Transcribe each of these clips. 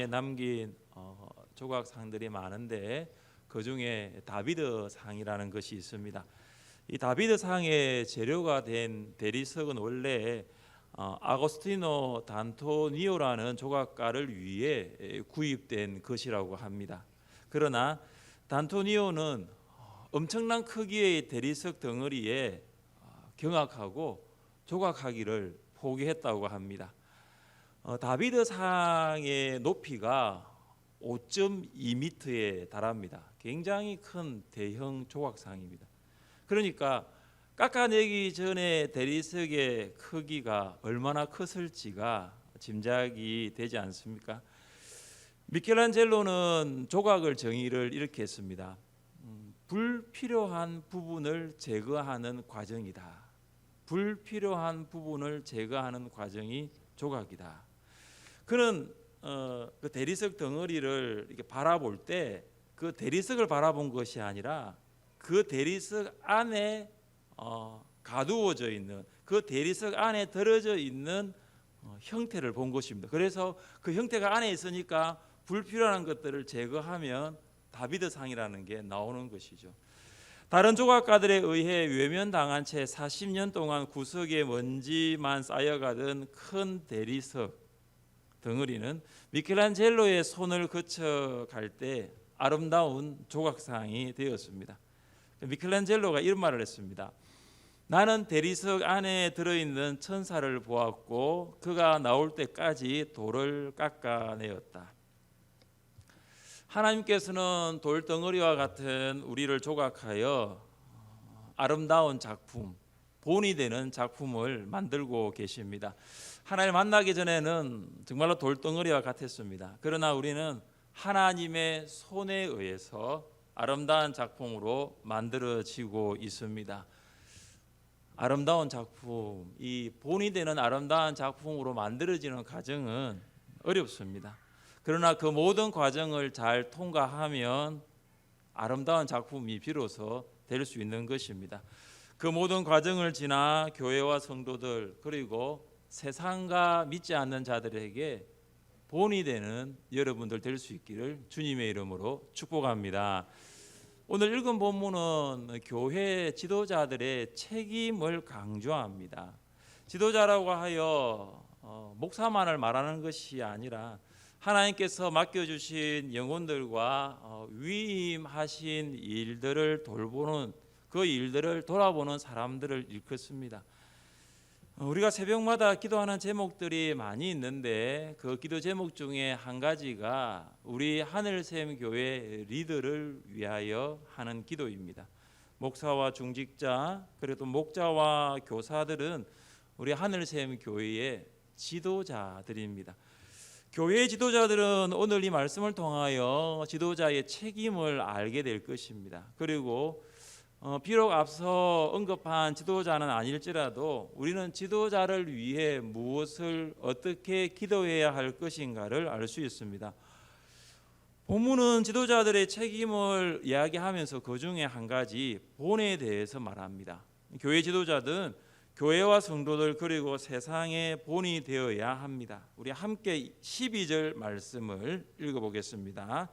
성경에 남긴 조각상들이 많은데 그 중에 다비드 상이라는 것이 있습니다. 이 다비드 상의 재료가 된 대리석은 원래 아고스티노 단토니오라는 조각가를 위해 구입된 것이라고 합니다. 그러나 단토니오는 엄청난 크기의 대리석 덩어리에 경악하고 조각하기를 포기했다고 합니다. 다비드 상의 높이가 5.2m에 달합니다. 굉장히 큰 대형 조각상입니다. 그러니까 깎아내기 전에 대리석의 크기가 얼마나 컸을지가 짐작이 되지 않습니까? 미켈란젤로는 조각을 정의를 이렇게 했습니다. 불필요한 부분을 제거하는 과정이다. 불필요한 부분을 제거하는 과정이 조각이다. 그는 그 대리석 덩어리를 이렇게 바라볼 때 그 대리석을 바라본 것이 아니라 그 대리석 안에 가두어져 있는, 그 대리석 안에 들어져 있는 형태를 본 것입니다. 그래서 그 형태가 안에 있으니까 불필요한 것들을 제거하면 다비드상이라는 게 나오는 것이죠. 다른 조각가들에 의해 외면당한 채 40년 동안 구석에 먼지만 쌓여가던 큰 대리석 덩어리는 미켈란젤로의 손을 거쳐갈 때 아름다운 조각상이 되었습니다. 미켈란젤로가 이런 말을 했습니다. 나는 대리석 안에 들어있는 천사를 보았고 그가 나올 때까지 돌을 깎아내었다. 하나님께서는 돌덩어리와 같은 우리를 조각하여 아름다운 작품, 본이 되는 작품을 만들고 계십니다. 하나님을 만나기 전에는 정말로 돌덩어리와 같았습니다. 그러나 우리는 하나님의 손에 의해서 아름다운 작품으로 만들어지고 있습니다. 아름다운 작품, 이 본이 되는 아름다운 작품으로 만들어지는 과정은 어렵습니다. 그러나 그 모든 과정을 잘 통과하면 아름다운 작품이 비로소 될 수 있는 것입니다. 그 모든 과정을 지나 교회와 성도들 그리고 세상과 믿지 않는 자들에게 본이 되는 여러분들 될 수 있기를 주님의 이름으로 축복합니다. 오늘 읽은 본문은 교회 지도자들의 책임을 강조합니다. 지도자라고 하여 목사만을 말하는 것이 아니라 하나님께서 맡겨주신 영혼들과 위임하신 일들을 돌보는, 그 일들을 돌아보는 사람들을 일컫습니다. 우리가 새벽마다 기도하는 제목들이 많이 있는데 그 기도 제목 중에 한 가지가 우리 하늘샘 교회 리더를 위하여 하는 기도입니다. 목사와 중직자 그리고 목자와 교사들은 우리 하늘샘 교회의 지도자들입니다. 교회의 지도자들은 오늘 이 말씀을 통하여 지도자의 책임을 알게 될 것입니다. 그리고 비록 앞서 언급한 지도자는 아닐지라도 우리는 지도자를 위해 무엇을 어떻게 기도해야 할 것인가를 알 수 있습니다. 본문은 지도자들의 책임을 이야기하면서 그 중에 한 가지 본에 대해서 말합니다. 교회 지도자들은 교회와 성도들 그리고 세상의 본이 되어야 합니다. 우리 함께 12절 말씀을 읽어보겠습니다.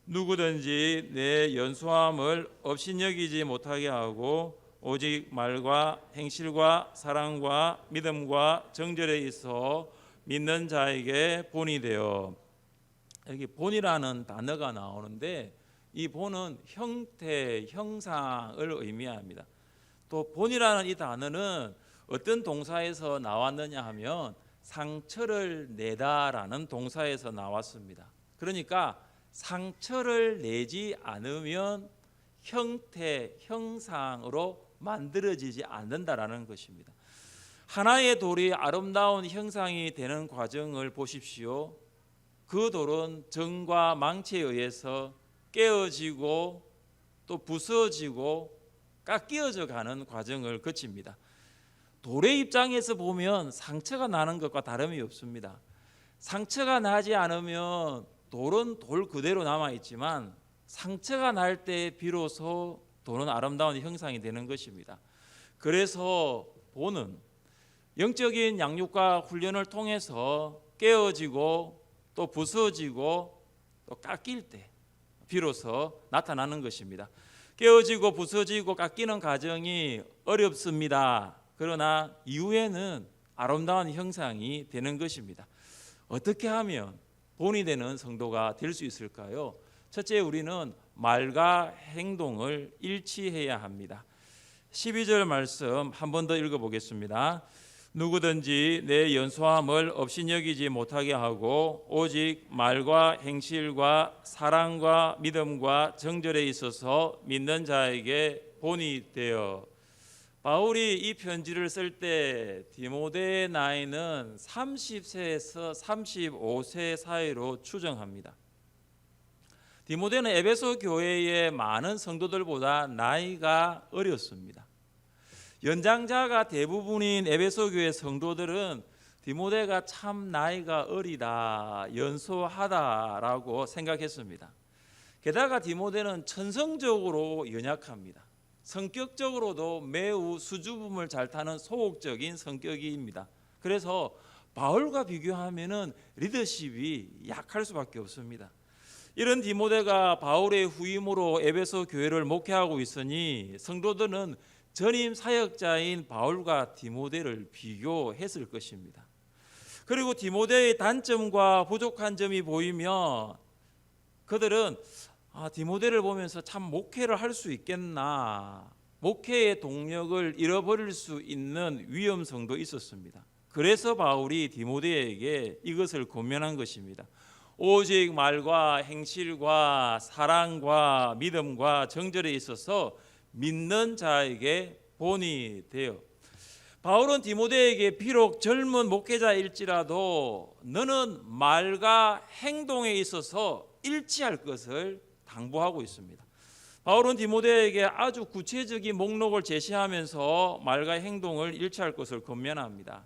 누구든지 내 연소함을 업신여기지 못하게 하고 오직 말과 행실과 사랑과 믿음과 정절에 있어 믿는 자에게 본이 되어. 여기 본이라는 단어가 나오는데 이 본은 형태, 형상을 의미합니다. 또 본이라는 이 단어는 어떤 동사에서 나왔느냐 하면 상처를 내다라는 동사에서 나왔습니다. 그러니까 상처를 내지 않으면 형태, 형상으로 만들어지지 않는다라는 것입니다. 하나의 돌이 아름다운 형상이 되는 과정을 보십시오. 그 돌은 정과 망치에 의해서 깨어지고 또 부서지고 깎여져 가는 과정을 거칩니다. 돌의 입장에서 보면 상처가 나는 것과 다름이 없습니다. 상처가 나지 않으면 돌은 돌 그대로 남아있지만 상처가 날 때 비로소 돌은 아름다운 형상이 되는 것입니다. 그래서 본은 영적인 양육과 훈련을 통해서 깨어지고 또 부서지고 또 깎일 때 비로소 나타나는 것입니다. 깨어지고 부서지고 깎이는 과정이 어렵습니다. 그러나 이후에는 아름다운 형상이 되는 것입니다. 어떻게 하면 본이 되는 성도가 될 수 있을까요? 첫째, 우리는 말과 행동을 일치해야 합니다. 12절 말씀 한 번 더 읽어보겠습니다. 누구든지 내 연소함을 업신여기지 못하게 하고 오직 말과 행실과 사랑과 믿음과 정절에 있어서 믿는 자에게 본이 되어. 바울이 이 편지를 쓸 때 디모데의 나이는 30세에서 35세 사이로 추정합니다. 디모데는 에베소 교회의 많은 성도들보다 나이가 어렸습니다. 연장자가 대부분인 에베소 교회 성도들은 디모데가 참 나이가 어리다, 연소하다라고 생각했습니다. 게다가 디모데는 천성적으로 연약합니다. 성격적으로도 매우 수줍음을 잘 타는 소극적인 성격입니다. 그래서 바울과 비교하면은 리더십이 약할 수밖에 없습니다. 이런 디모데가 바울의 후임으로 에베소 교회를 목회하고 있으니 성도들은 전임 사역자인 바울과 디모데를 비교했을 것입니다. 그리고 디모데의 단점과 부족한 점이 보이면 그들은 디모데를 보면서 참 목회를 할 수 있겠나, 목회의 동력을 잃어버릴 수 있는 위험성도 있었습니다. 그래서 바울이 디모데에게 이것을 권면한 것입니다. 오직 말과 행실과 사랑과 믿음과 정절에 있어서 믿는 자에게 본이 되어. 바울은 디모데에게 비록 젊은 목회자일지라도 너는 말과 행동에 있어서 일치할 것을 당부하고 있습니다. 바울은 디모데에게 아주 구체적인 목록을 제시하면서 말과 행동을 일치할 것을 권면합니다.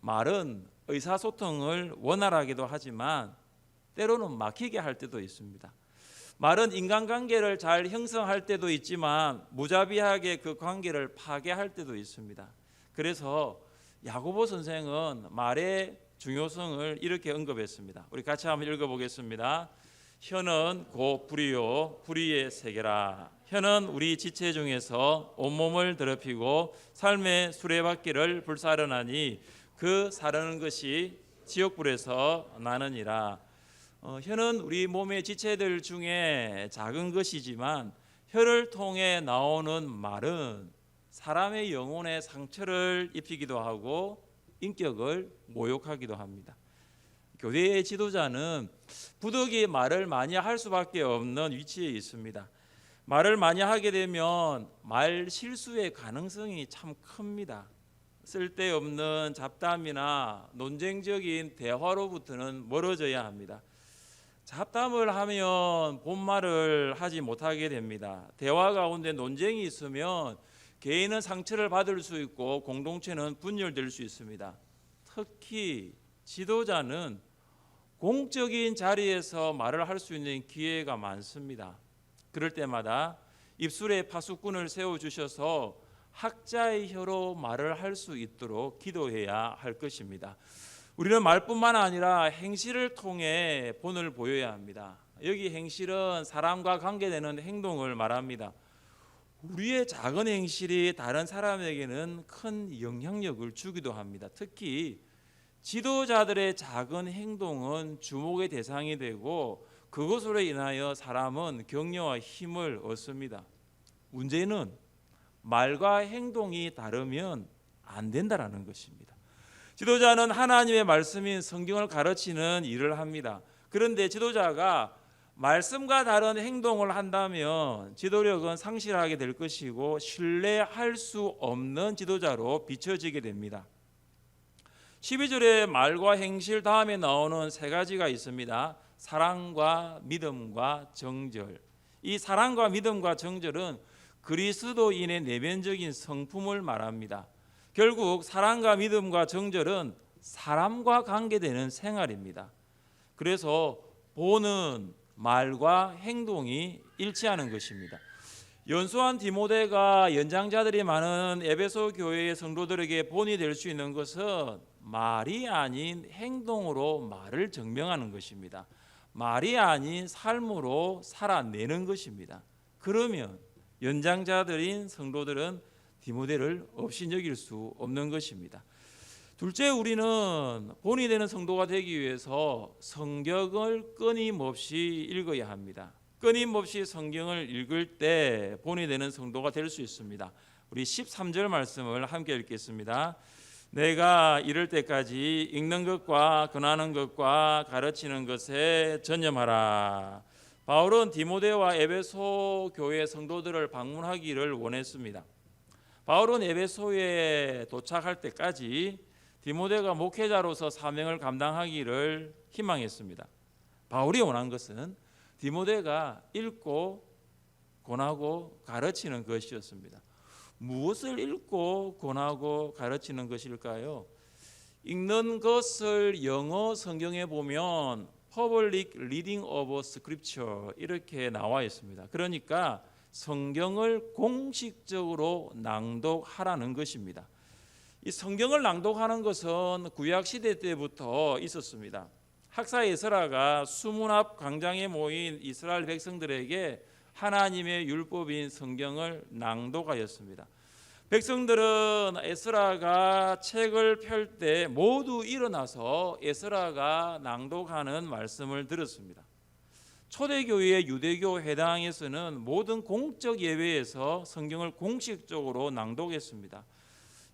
말은 의사소통을 원활하게도 하지만 때로는 막히게 할 때도 있습니다. 말은 인간관계를 잘 형성할 때도 있지만 무자비하게 그 관계를 파괴할 때도 있습니다. 그래서 야고보 선생은 말의 중요성을 이렇게 언급했습니다. 우리 같이 한번 읽어보겠습니다. 혀는 곧 불이요 불의의 세계라. 혀는 우리 지체 중에서 온몸을 더럽히고 삶의 수레바퀴를 불사르나니 그 사르는 것이 지옥불에서 나느니라. 혀는 우리 몸의 지체들 중에 작은 것이지만 혀를 통해 나오는 말은 사람의 영혼에 상처를 입히기도 하고 인격을 모욕하기도 합니다. 교회의 지도자는 부득이 말을 많이 할 수밖에 없는 위치에 있습니다. 말을 많이 하게 되면 말 실수의 가능성이 참 큽니다. 쓸데없는 잡담이나 논쟁적인 대화로부터는 멀어져야 합니다. 잡담을 하면 본말을 하지 못하게 됩니다. 대화 가운데 논쟁이 있으면 개인은 상처를 받을 수 있고 공동체는 분열될 수 있습니다. 특히 지도자는 공적인 자리에서 말을 할 수 있는 기회가 많습니다. 그럴 때마다 입술에 파수꾼을 세워주셔서 학자의 혀로 말을 할 수 있도록 기도해야 할 것입니다. 우리는 말뿐만 아니라 행실을 통해 본을 보여야 합니다. 여기 행실은 사람과 관계되는 행동을 말합니다. 우리의 작은 행실이 다른 사람에게는 큰 영향력을 주기도 합니다. 특히 지도자들의 작은 행동은 주목의 대상이 되고 그것으로 인하여 사람은 격려와 힘을 얻습니다. 문제는 말과 행동이 다르면 안 된다라는 것입니다. 지도자는 하나님의 말씀인 성경을 가르치는 일을 합니다. 그런데 지도자가 말씀과 다른 행동을 한다면 지도력은 상실하게 될 것이고 신뢰할 수 없는 지도자로 비춰지게 됩니다. 12절에 말과 행실 다음에 나오는 세 가지가 있습니다. 사랑과 믿음과 정절. 이 사랑과 믿음과 정절은 그리스도인의 내면적인 성품을 말합니다. 결국 사랑과 믿음과 정절은 사람과 관계되는 생활입니다. 그래서 본은 말과 행동이 일치하는 것입니다. 연소한 디모데가 연장자들이 많은 에베소 교회의 성도들에게 본이 될 수 있는 것은 말이 아닌 행동으로 말을 증명하는 것입니다. 말이 아닌 삶으로 살아내는 것입니다. 그러면 연장자들인 성도들은 디모데를 없인 여길 수 없는 것입니다. 둘째, 우리는 본이 되는 성도가 되기 위해서 성경을 끊임없이 읽어야 합니다. 끊임없이 성경을 읽을 때 본이 되는 성도가 될 수 있습니다. 우리 13절 말씀을 함께 읽겠습니다. 내가 이럴 때까지 읽는 것과 권하는 것과 가르치는 것에 전념하라. 바울은 디모데와 에베소 교회 성도들을 방문하기를 원했습니다. 바울은 에베소에 도착할 때까지 디모데가 목회자로서 사명을 감당하기를 희망했습니다. 바울이 원한 것은 디모데가 읽고 권하고 가르치는 것이었습니다. 무엇을 읽고 권하고 가르치는 것일까요? 읽는 것을 영어 성경에 보면 Public Reading of Scripture 이렇게 나와 있습니다. 그러니까 성경을 공식적으로 낭독하라는 것입니다. 이 성경을 낭독하는 것은 구약 시대 때부터 있었습니다. 학사 에스라가 수문 앞 광장에 모인 이스라엘 백성들에게 하나님의 율법인 성경을 낭독하였습니다. 백성들은 에스라가 책을 펼 때 모두 일어나서 에스라가 낭독하는 말씀을 들었습니다. 초대교회의 유대교 회당에서는 모든 공적 예배에서 성경을 공식적으로 낭독했습니다.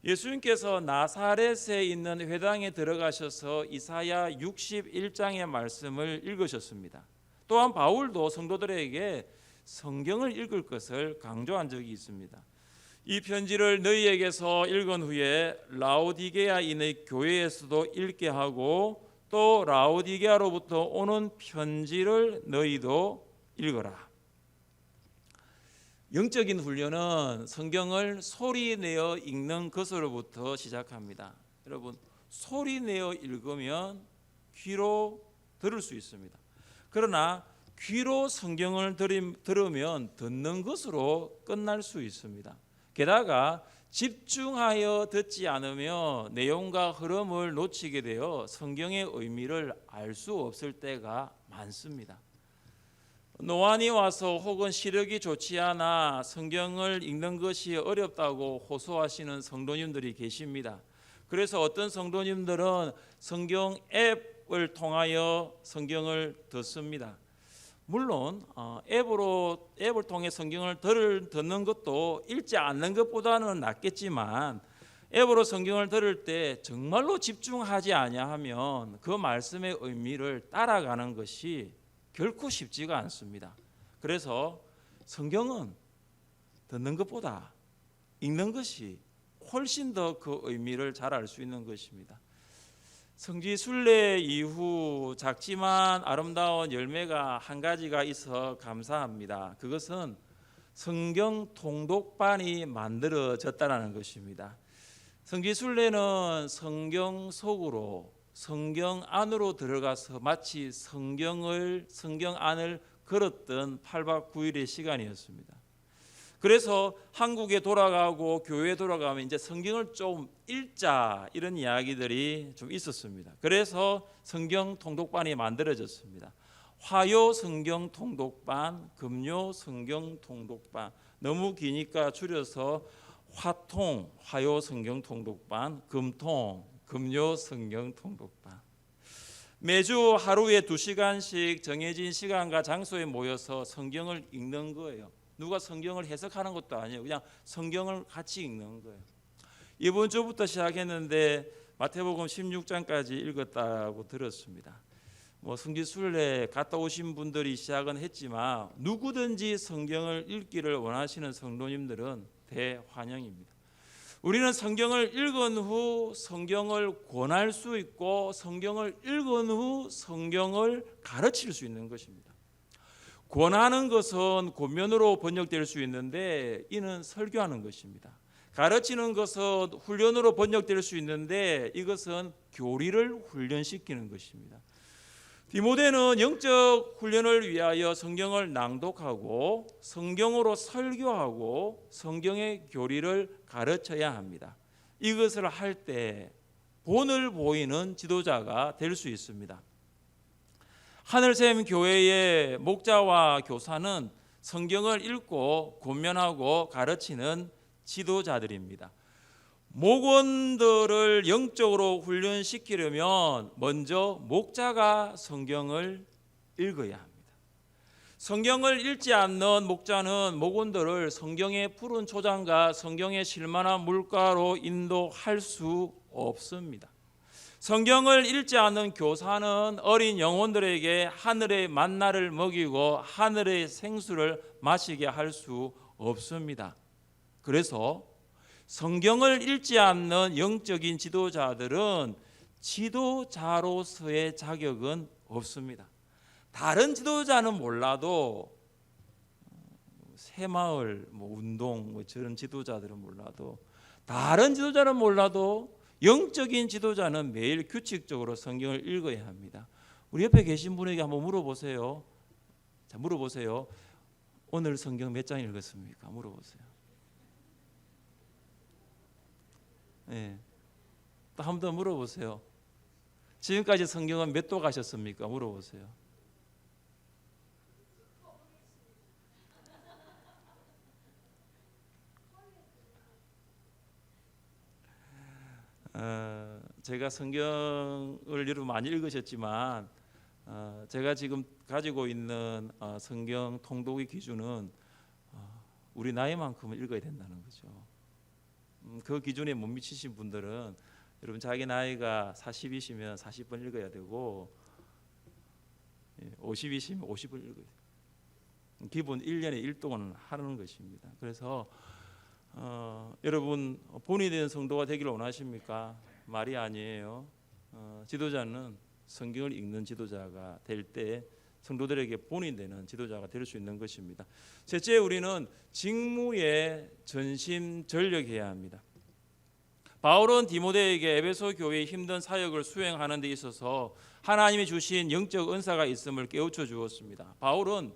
예수님께서 나사렛에 있는 회당에 들어가셔서 이사야 61장의 말씀을 읽으셨습니다. 또한 바울도 성도들에게 성경을 읽을 것을 강조한 적이 있습니다. 이 편지를 너희에게서 읽은 후에 라오디게아인의 교회에서도 읽게 하고 또 라오디게아로부터 오는 편지를 너희도 읽어라. 영적인 훈련은 성경을 소리내어 읽는 것으로부터 시작합니다. 여러분, 소리내어 읽으면 귀로 들을 수 있습니다. 그러나 귀로 성경을 들으면 듣는 것으로 끝날 수 있습니다. 게다가 집중하여 듣지 않으면 내용과 흐름을 놓치게 되어 성경의 의미를 알 수 없을 때가 많습니다. 노안이 와서 혹은 시력이 좋지 않아 성경을 읽는 것이 어렵다고 호소하시는 성도님들이 계십니다. 그래서 어떤 성도님들은 성경 앱을 통하여 성경을 듣습니다. 물론 앱을 통해 성경을 듣는 것도 읽지 않는 것보다는 낫겠지만 앱으로 성경을 들을 때 정말로 집중하지 아니하면 그 말씀의 의미를 따라가는 것이 결코 쉽지가 않습니다. 그래서 성경은 듣는 것보다 읽는 것이 훨씬 더 그 의미를 잘 알 수 있는 것입니다. 성지 순례 이후 작지만 아름다운 열매가 한 가지가 있어 감사합니다. 그것은 성경 통독반이 만들어졌다는 것입니다. 성지 순례는 성경 속으로 성경 안으로 들어가서 마치 성경 안을 걸었던 8박 9일의 시간이었습니다. 그래서 한국에 돌아가고 교회에 돌아가면 이제 성경을 좀 읽자 이런 이야기들이 좀 있었습니다. 그래서 성경 통독반이 만들어졌습니다. 화요 성경 통독반, 금요 성경 통독반, 너무 기니까 줄여서 화통, 화요 성경 통독반, 금통, 금요 성경 통독반. 매주 하루에 2시간씩 정해진 시간과 장소에 모여서 성경을 읽는 거예요. 누가 성경을 해석하는 것도 아니에요. 그냥 성경을 같이 읽는 거예요. 이번 주부터 시작했는데 마태복음 16장까지 읽었다고 들었습니다. 성지 순례 갔다 오신 분들이 시작은 했지만 누구든지 성경을 읽기를 원하시는 성도님들은 대환영입니다. 우리는 성경을 읽은 후 성경을 권할 수 있고 성경을 읽은 후 성경을 가르칠 수 있는 것입니다. 권하는 것은 권면으로 번역될 수 있는데 이는 설교하는 것입니다. 가르치는 것은 훈련으로 번역될 수 있는데 이것은 교리를 훈련시키는 것입니다. 디모데는 영적 훈련을 위하여 성경을 낭독하고 성경으로 설교하고 성경의 교리를 가르쳐야 합니다. 이것을 할 때 본을 보이는 지도자가 될 수 있습니다. 하늘샘 교회의 목자와 교사는 성경을 읽고 권면하고 가르치는 지도자들입니다. 목원들을 영적으로 훈련시키려면 먼저 목자가 성경을 읽어야 합니다. 성경을 읽지 않는 목자는 목원들을 성경의 푸른 초장과 성경의 실만한 물가로 인도할 수 없습니다. 성경을 읽지 않는 교사는 어린 영혼들에게 하늘의 만나를 먹이고 하늘의 생수를 마시게 할 수 없습니다. 그래서 성경을 읽지 않는 영적인 지도자들은 지도자로서의 자격은 없습니다. 다른 지도자는 몰라도 새마을 운동 저런 지도자들은 몰라도 다른 지도자는 몰라도 영적인 지도자는 매일 규칙적으로 성경을 읽어야 합니다. 우리 옆에 계신 분에게 한번 물어보세요. 자, 물어보세요. 오늘 성경 몇 장 읽었습니까? 물어보세요. 네. 또 한 번 더 물어보세요. 지금까지 성경은 몇 도 가셨습니까? 물어보세요. 제가 성경을 여러분 많이 읽으셨지만 제가 지금 가지고 있는 성경 통독의 기준은 우리 나이만큼은 읽어야 된다는 거죠. 그 기준에 못 미치신 분들은 여러분 자기 나이가 40이시면 40번 읽어야 되고 50이시면 50번 읽어야 돼요. 기본 1년에 1동은 하는 것입니다. 그래서 여러분 본이 되는 성도가 되기를 원하십니까? 말이 아니에요. 지도자는 성경을 읽는 지도자가 될 때 성도들에게 본이 되는 지도자가 될 수 있는 것입니다. 셋째, 우리는 직무에 전심전력해야 합니다. 바울은 디모데에게 에베소 교회의 힘든 사역을 수행하는 데 있어서 하나님이 주신 영적 은사가 있음을 깨우쳐 주었습니다. 바울은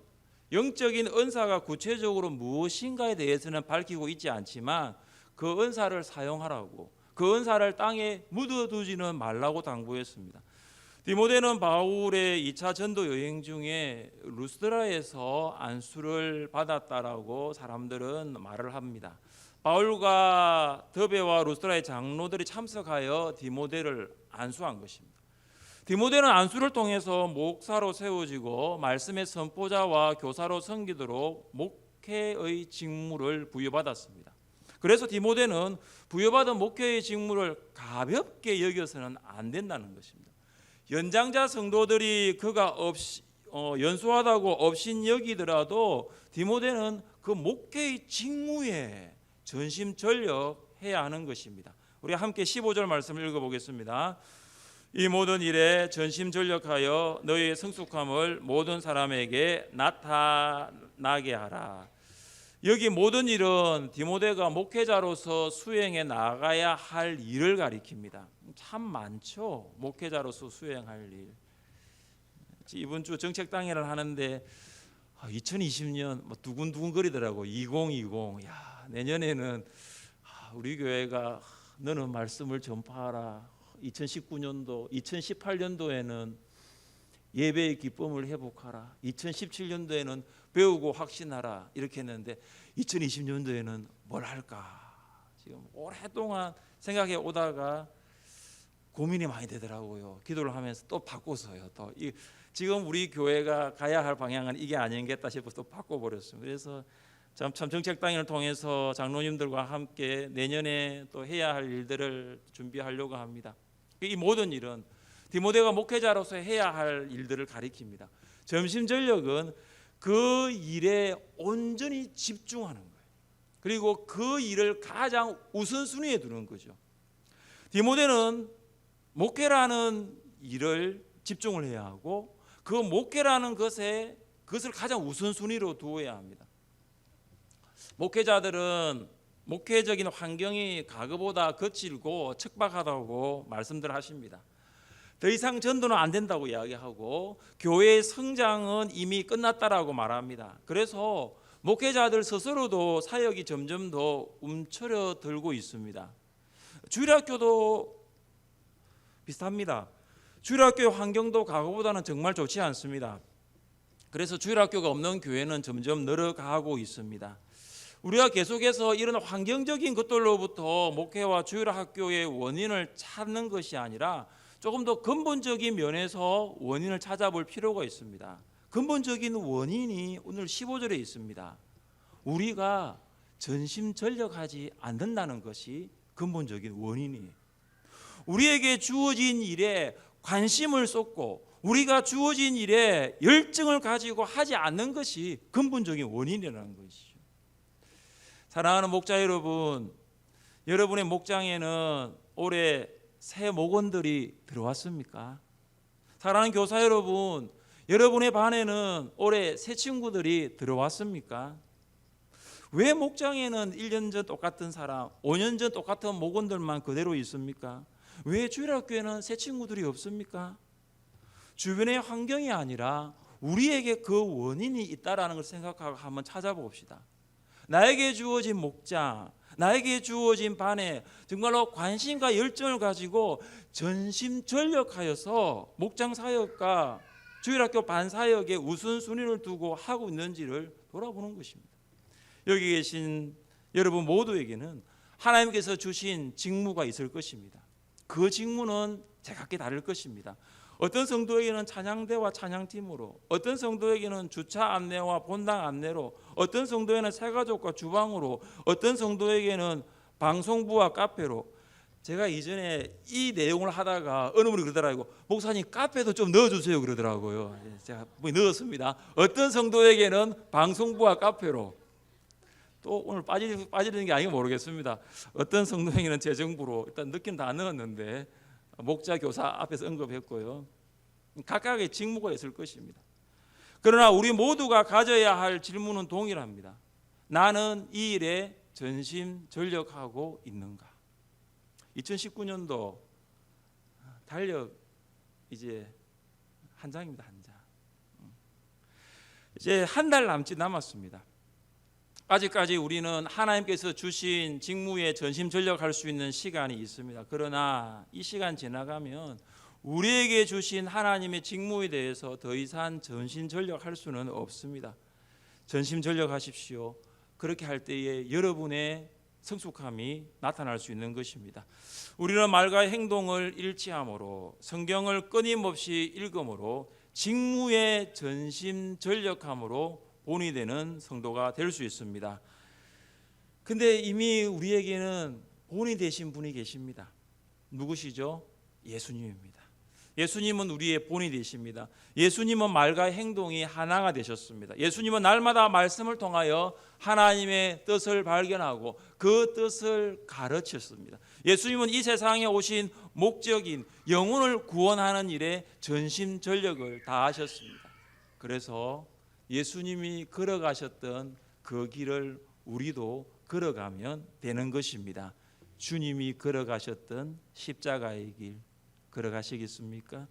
영적인 은사가 구체적으로 무엇인가에 대해서는 밝히고 있지 않지만 그 은사를 사용하라고, 그 은사를 땅에 묻어두지는 말라고 당부했습니다. 디모데는 바울의 2차 전도 여행 중에 루스드라에서 안수를 받았다라고 사람들은 말을 합니다. 바울과 더베와 루스드라의 장로들이 참석하여 디모데를 안수한 것입니다. 디모데는 안수를 통해서 목사로 세워지고 말씀의 선포자와 교사로 섬기도록 목회의 직무를 부여받았습니다. 그래서 디모데는 부여받은 목회의 직무를 가볍게 여겨서는 안 된다는 것입니다. 연장자 성도들이 그가 연소하다고 업신 여기더라도 디모데는 그 목회의 직무에 전심전력해야 하는 것입니다. 우리 함께 15절 말씀을 읽어보겠습니다. 이 모든 일에 전심전력하여 너희의 성숙함을 모든 사람에게 나타나게 하라. 여기 모든 일은 디모데가 목회자로서 수행해 나가야 할 일을 가리킵니다. 참 많죠. 목회자로서 수행할 일. 이번 주 정책당회를 하는데 2020년 두근두근 거리더라고. 2020. 야, 내년에는 우리 교회가 너는 말씀을 전파하라. 2019년도, 2018년도에는 예배의 기쁨을 회복하라. 2017년도에는 배우고 확신하라. 이렇게 했는데 2020년도에는 뭘 할까? 지금 오랫동안 생각해 오다가 고민이 많이 되더라고요. 기도를 하면서 또 바꿔서요. 지금 우리 교회가 가야 할 방향은 이게 아니겠다 싶어서 또 바꿔버렸습니다. 그래서 참 정책당회를 통해서 장로님들과 함께 내년에 또 해야 할 일들을 준비하려고 합니다. 이 모든 일은 디모데가 목회자로서 해야 할 일들을 가리킵니다. 전심전력은 그 일에 온전히 집중하는 거예요. 그리고 그 일을 가장 우선순위에 두는 거죠. 디모데는 목회라는 일을 집중을 해야 하고 그 목회라는 그것을 가장 우선순위로 두어야 합니다. 목회자들은 목회적인 환경이 과거보다 거칠고 척박하다고 말씀들 하십니다. 더 이상 전도는 안 된다고 이야기하고 교회의 성장은 이미 끝났다라고 말합니다. 그래서 목회자들 스스로도 사역이 점점 더 움츠러들고 있습니다. 주일학교도 비슷합니다. 주일학교 환경도 과거보다는 정말 좋지 않습니다. 그래서 주일학교가 없는 교회는 점점 늘어가고 있습니다. 우리가 계속해서 이런 환경적인 것들로부터 목회와 주일학교의 원인을 찾는 것이 아니라 조금 더 근본적인 면에서 원인을 찾아볼 필요가 있습니다. 근본적인 원인이 오늘 15절에 있습니다. 우리가 전심전력하지 않는다는 것이 근본적인 원인이에요. 우리에게 주어진 일에 관심을 쏟고 우리가 주어진 일에 열정을 가지고 하지 않는 것이 근본적인 원인이라는 것이죠. 사랑하는 목자 여러분, 여러분의 목장에는 올해 새 목원들이 들어왔습니까? 사랑하는 교사 여러분, 여러분의 반에는 올해 새 친구들이 들어왔습니까? 왜 목장에는 1년 전 똑같은 사람, 5년 전 똑같은 목원들만 그대로 있습니까? 왜 주일학교에는 새 친구들이 없습니까? 주변의 환경이 아니라 우리에게 그 원인이 있다라는 걸 생각하고 한번 찾아봅시다. 나에게 주어진 목장, 나에게 주어진 반에 정말로 관심과 열정을 가지고 전심전력하여서 목장 사역과 주일학교 반 사역에 우선순위를 두고 하고 있는지를 돌아보는 것입니다. 여기 계신 여러분 모두에게는 하나님께서 주신 직무가 있을 것입니다. 그 직무는 제각기 다를 것입니다. 어떤 성도에게는 찬양대와 찬양팀으로, 어떤 성도에게는 주차 안내와 본당 안내로, 어떤 성도에게는 새가족과 주방으로, 어떤 성도에게는 방송부와 카페로. 제가 이전에 이 내용을 하다가 어느 분이 그러더라고요. 목사님 카페도 좀 넣어주세요 그러더라고요. 제가 넣었습니다. 어떤 성도에게는 방송부와 카페로, 또 오늘 빠지는 게 아닌가 모르겠습니다. 어떤 성도에게는 재정부로, 일단 느낌 다 넣었는데 목자 교사 앞에서 언급했고요. 각각의 직무가 있을 것입니다. 그러나 우리 모두가 가져야 할 질문은 동일합니다. 나는 이 일에 전심전력하고 있는가? 2019년도 달력 이제 한 장입니다. 한 장. 이제 한 달 남짓 남았습니다. 아직까지 우리는 하나님께서 주신 직무에 전심전력할 수 있는 시간이 있습니다. 그러나 이 시간 지나가면 우리에게 주신 하나님의 직무에 대해서 더 이상 전심전력할 수는 없습니다. 전심전력하십시오. 그렇게 할 때에 여러분의 성숙함이 나타날 수 있는 것입니다. 우리는 말과 행동을 일치함으로, 성경을 끊임없이 읽음으로, 직무에 전심전력함으로 본이 되는 성도가 될 수 있습니다. 근데 이미 우리에게는 본이 되신 분이 계십니다. 누구시죠? 예수님입니다. 예수님은 우리의 본이 되십니다. 예수님은 말과 행동이 하나가 되셨습니다. 예수님은 날마다 말씀을 통하여 하나님의 뜻을 발견하고 그 뜻을 가르쳤습니다. 예수님은 이 세상에 오신 목적인 영혼을 구원하는 일에 전심전력을 다하셨습니다. 그래서 예수님이 걸어가셨던 그 길을 우리도 걸어가면 되는 것입니다. 주님이 걸어가셨던 십자가의 길 걸어가시겠습니까?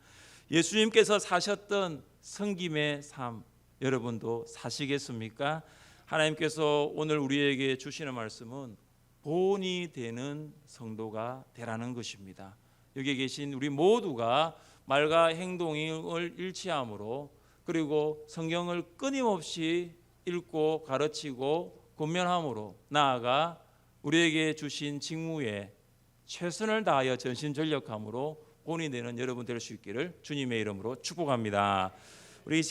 예수님께서 사셨던 섬김의 삶 여러분도 사시겠습니까? 하나님께서 오늘 우리에게 주시는 말씀은 본이 되는 성도가 되라는 것입니다. 여기 계신 우리 모두가 말과 행동을 일치함으로, 그리고 성경을 끊임없이 읽고 가르치고 권면함으로, 나아가 우리에게 주신 직무에 최선을 다하여 전심전력함으로 본이 되는 여러분 될 수 있기를 주님의 이름으로 축복합니다. 우리